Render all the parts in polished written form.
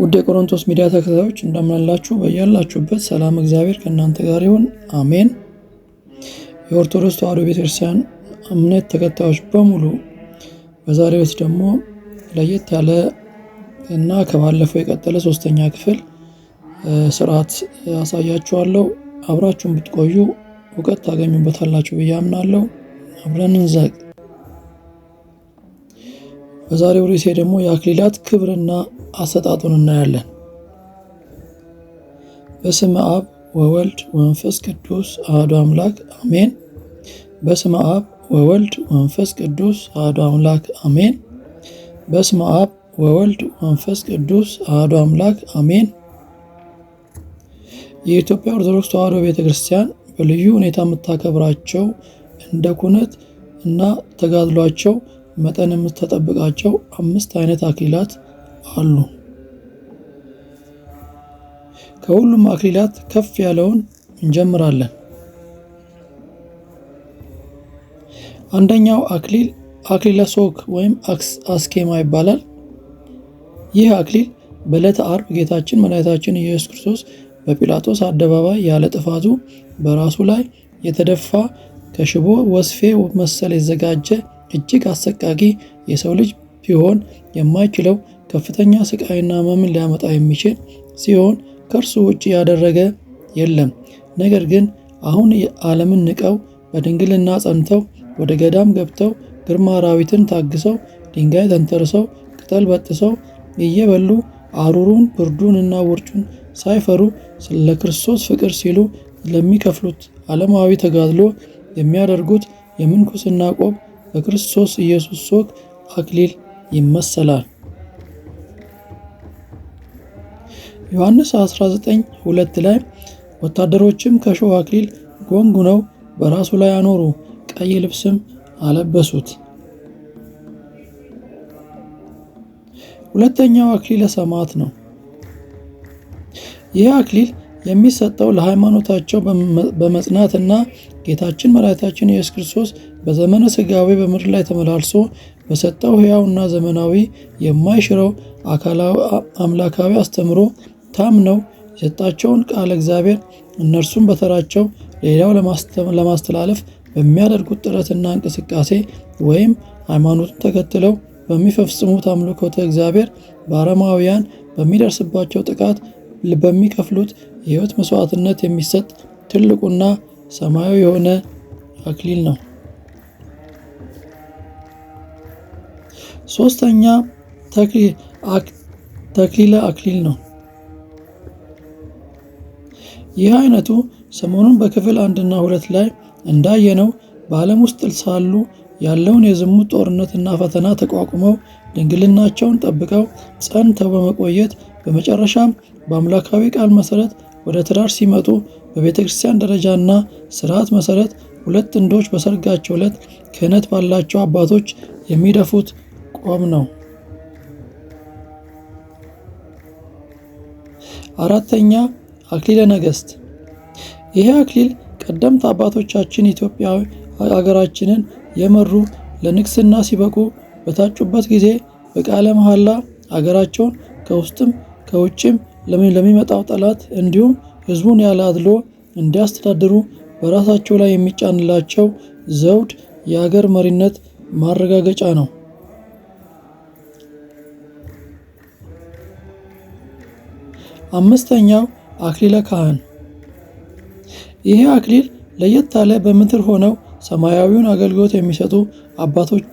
ውድ የቆሮንቶስ ሚዲያ ተከታታዮች እንደምን አላችሁ? በያላችሁበት ሰላም እግዚአብሔር ከእናንተ ጋር ይሁን፣ አሜን። የኦርቶዶክስ ተዋሕዶ ቤተክርስቲያን እምነት ተከታዮች በሙሉ በዛሬው ዕለት ደግሞ ለየት ያለ እና ከባለፈው የቀጠለ ሶስተኛ ክፍል ስርዓት አሳያችኋለሁ። አብራችሁን ብትቆዩ እውቀት ታገኙበታላችሁ ብዬ አምናለሁ። አብረን እንዘግ። በዛሬው ርዕሴ ደግሞ የአክሊላት ክብርና አሰጣጡን እናያለን። በስመ አብ ወወልድ ወመንፈስ ቅዱስ አሐዱ አምላክ አሜን። በስመ አብ ወወልድ ወመንፈስ ቅዱስ አሐዱ አምላክ አሜን። በስመ አብ ወወልድ ወመንፈስ ቅዱስ አሐዱ አምላክ አሜን። የኢትዮጵያ ኦርቶዶክስ ተዋሕዶ ቤተክርስቲያን በልዩ ሁኔታ የምታከብራቸው እንደ ኩነት እና ተጋድሏቸው መጠን የምትጠብቃቸው 5 አይነት አክሊላት አሉ። ከሁሉም አክሊላት ከፍ ያለውን እንጀምራለን። አንደኛው አክሊል አክሊለ ሦክ ወይም አስኬማ ይባላል። ይህ አክሊል በዕለተ ዓርብ ጌታችን መድኃኒታችን ኢየሱስ ክርስቶስ በጲላጦስ አደባባይ ያለ ጥፋቱ በራሱ ላይ የተደፋ ከሽቦ ወስፌ መሰል የተዘጋጀ እጅግ አሰቃቂ የሰው ልጅ ቢሆን የማይችለው ከፍተኛ ስቃይና ሕመምን ሊያመጣ የሚችል ሲሆን ከእርሱ ውጭ ያደረገ የለም። ነገር ግን አሁን ዓለምን ንቀው በድንግልና ጸንተው ወደ ገዳም ገብተው ግርማ አራዊትን ታግሰው ድንጋይ ተንተርሰው ቅጠል በጥሰው እየበሉ አሩሩን ብርዱንና ውርጩን ሳይፈሩ ስለ ክርስቶስ ፍቅር ሲሉ ለሚከፍሉት ዓለማዊ ተጋድሎ የሚያደርጉት የምንኩስና ቆብ በክርስቶስ ኢየሱስ ሦክ አክሊል ይመሰላል። ዮሐንስ 19:2 ላይ ወታደሮችም ከሾህ አክሊል ጎንጉነው በራሱ ላይ አኖሩ፣ ቀይ ልብስም አለበሱት። ሁለተኛው አክሊለ ሰማዕት ነው። ይህ አክሊል የሚሰጠው ለሃይማኖታቸው በመጽናትና ጌታችን መድኃኒታችን ኢየሱስ ክርስቶስ በዘመነ ሥጋዌ በምድር ላይ ተመላልሶ በሰጠው ሕያውና ዘመናዊ የማይሽረው አምላካዊ አስተምሮ ታምነው የሰጣቸውን ቃለ እግዚአብሔር እነርሱም በተራቸው ሌላው ለማስተላለፍ በሚያደርጉት ጥረትና እንቅስቃሴ ወይም ሃይማኖቱን ተከትለው በሚፈጽሙት አምልኮተ እግዚአብሔር በአረማውያን በሚደርስባቸው ጥቃት በሚከፍሉት የሕይወት መስዋዕትነት የሚሰጥ ትልቁና ሰማያዊ የሆነ አክሊል ነው። ሶስተኛ ተክሊለ አክሊል ነው። ይህ አይነቱ ሰሞኑን በክፍል 1 እና 2 ላይ እንዳየነው በዓለም ውስጥ ሳሉ ያለውን የዝሙት ጦርነትና ፈተና ተቋቁመው ድንግልናቸውን ጠብቀው ጸንተው በመቆየት በመጨረሻም በአምላካዊ ቃል መሰረት ወደ ትዳር ሲመጡ በቤተ ክርስቲያን ደረጃና ስርዓት መሰረት 2 ጥንዶች በሰርጋቸው ዕለት ክህነት ባላቸው አባቶች የሚደፉት ቆብ ነው። አራተኛ አክሊለ ነገሥት። ይህ አክሊል ቀደምት አባቶቻችን ኢትዮጵያዊ ሀገራችንን የመሩ ለንግስና ሲበቁ በታጩበት ጊዜ በቃለ መሐላ ሀገራቸውን ከውስጥም ከውጭም ለሚመጣው ጠላት እንዲሁም ሕዝቡን ያለ አድሎ እንዲያስተዳድሩ በራሳቸው ላይ የሚጫንላቸው ዘውድ የሀገር መሪነት ማረጋገጫ ነው። አምስተኛው አክሊለ ካህን። ይህ አክሊል ለየት ያለ በምድር ሆነው ሰማያዊውን አገልግሎት የሚሰጡ አባቶች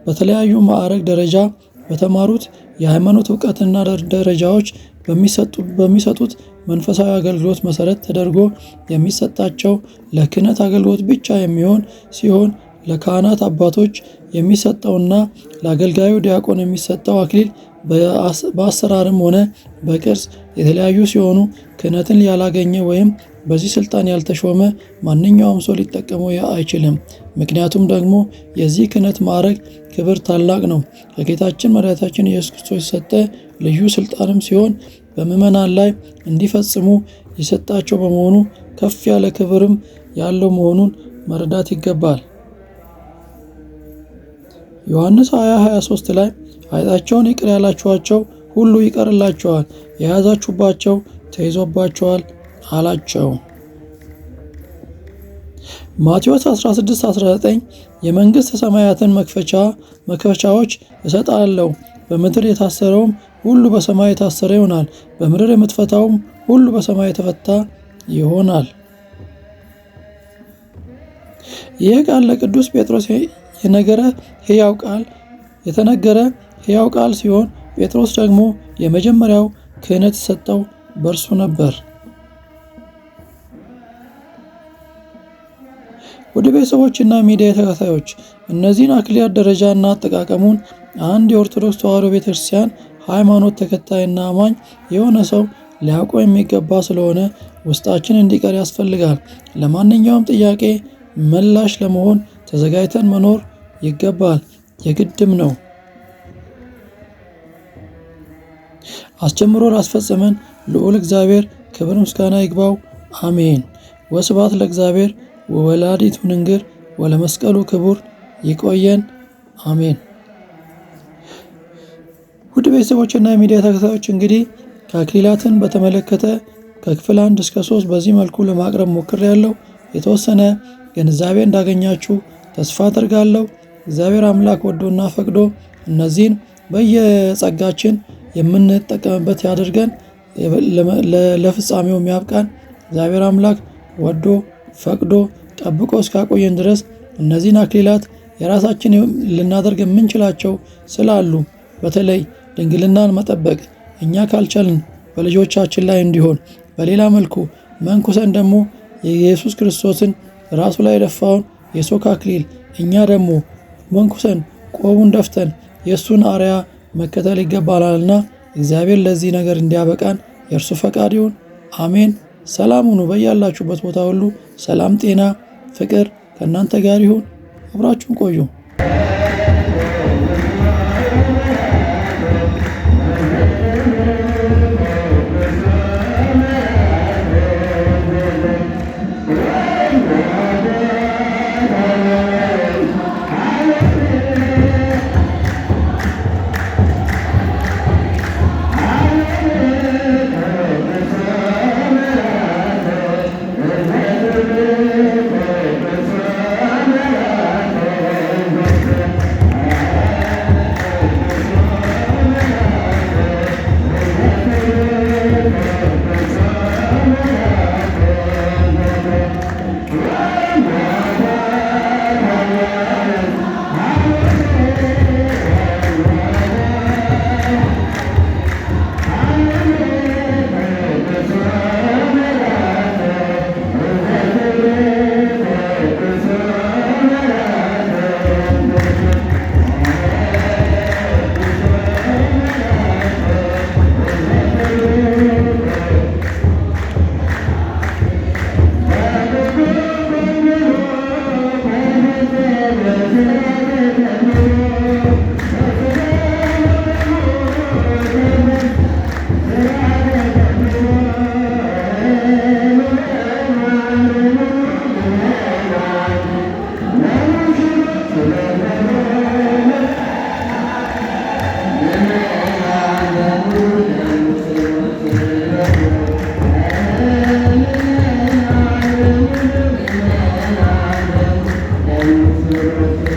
በተለያዩ ማዕረግ ደረጃ በተማሩት የሃይማኖት ዕውቀትና ደረጃዎች በሚሰጡት መንፈሳዊ አገልግሎት መሰረት ተደርጎ የሚሰጣቸው ለክህነት አገልግሎት ብቻ የሚሆን ሲሆን ለካህናት አባቶች የሚሰጠውና ለአገልጋዩ ዲያቆን የሚሰጠው አክሊል በአሰራርም ሆነ በቅርጽ የተለያዩ ሲሆኑ ክህነትን ያላገኘ ወይም በዚህ ስልጣን ያልተሾመ ማንኛውም ሰው ሊጠቀመው አይችልም። ምክንያቱም ደግሞ የዚህ ክህነት ማዕረግ ክብር ታላቅ ነው። ከጌታችን መድኃኒታችን ኢየሱስ ክርስቶስ የሰጠ ልዩ ስልጣንም ሲሆን በምዕመናን ላይ እንዲፈጽሙ የሰጣቸው በመሆኑ ከፍ ያለ ክብርም ያለው መሆኑን መረዳት ይገባል። ዮሐንስ 20:23 ላይ ኃጢአታቸውን ይቅር ያላችኋቸው ሁሉ ይቀርላቸዋል፣ የያዛችሁባቸው ተይዞባቸዋል አላቸው። ማቴዎስ 16:19 የመንግሥተ ሰማያትን መክፈቻዎች እሰጣለሁ፣ በምድር የታሰረውም ሁሉ በሰማይ የታሰረ ይሆናል፣ በምድር የምትፈታውም ሁሉ በሰማይ የተፈታ ይሆናል። ይህ ቃል ለቅዱስ ጴጥሮስ የተነገረ ሕያው ቃል ሲሆን ጴጥሮስ ደግሞ የመጀመሪያው ክህነት የሰጠው በእርሱ ነበር። ወደ ቤተሰቦችና ሚዲያ ተከታዮች እነዚህን አክሊላት ደረጃና አጠቃቀሙን አንድ የኦርቶዶክስ ተዋሕዶ ቤተክርስቲያን ሃይማኖት ተከታይና አማኝ የሆነ ሰው ሊያውቀው የሚገባ ስለሆነ ውስጣችን እንዲቀር ያስፈልጋል። ለማንኛውም ጥያቄ ምላሽ ለመሆን ተዘጋጅተን መኖር ይገባል፣ የግድም ነው። አስጀምሮ ላስፈጸመን ልዑል እግዚአብሔር ክብር ምስጋና ይግባው፣ አሜን። ወስብሐት ለእግዚአብሔር ወወላዲቱ ድንግል ወለመስቀሉ ክቡር። ይቆየን፣ አሜን። ውድ ቤተሰቦችና የሚዲያ ተከታዮች እንግዲህ ከአክሊላትን በተመለከተ ከክፍል 1 እስከ 3 በዚህ መልኩ ለማቅረብ ሞክሬያለሁ። የተወሰነ ግንዛቤ እንዳገኛችሁ ተስፋ አደርጋለሁ። እግዚአብሔር አምላክ ወዶና ፈቅዶ እነዚህን በየጸጋችን የምንጠቀምበት ያድርገን። ለፍጻሜው የሚያብቃን እግዚአብሔር አምላክ ወዶ ፈቅዶ ጠብቆ እስካቆየን ድረስ እነዚህን አክሊላት የራሳችን ልናደርግ የምንችላቸው ስላሉ በተለይ ድንግልናን መጠበቅ እኛ ካልቻልን በልጆቻችን ላይ እንዲሆን፣ በሌላ መልኩ መንኩሰን ደግሞ የኢየሱስ ክርስቶስን ራሱ ላይ የደፋውን የሾህ አክሊል እኛ ደግሞ መንኩሰን ቆቡን ደፍተን የእሱን አርያ መከተል ይገባናልና እግዚአብሔር ለዚህ ነገር እንዲያበቃን የእርሱ ፈቃድ ይሁን። አሜን። ሰላም ሁኑ። በያላችሁበት ቦታ ሁሉ ሰላም፣ ጤና፣ ፍቅር ከእናንተ ጋር ይሁን። አብራችሁን ቆዩ። Thank you.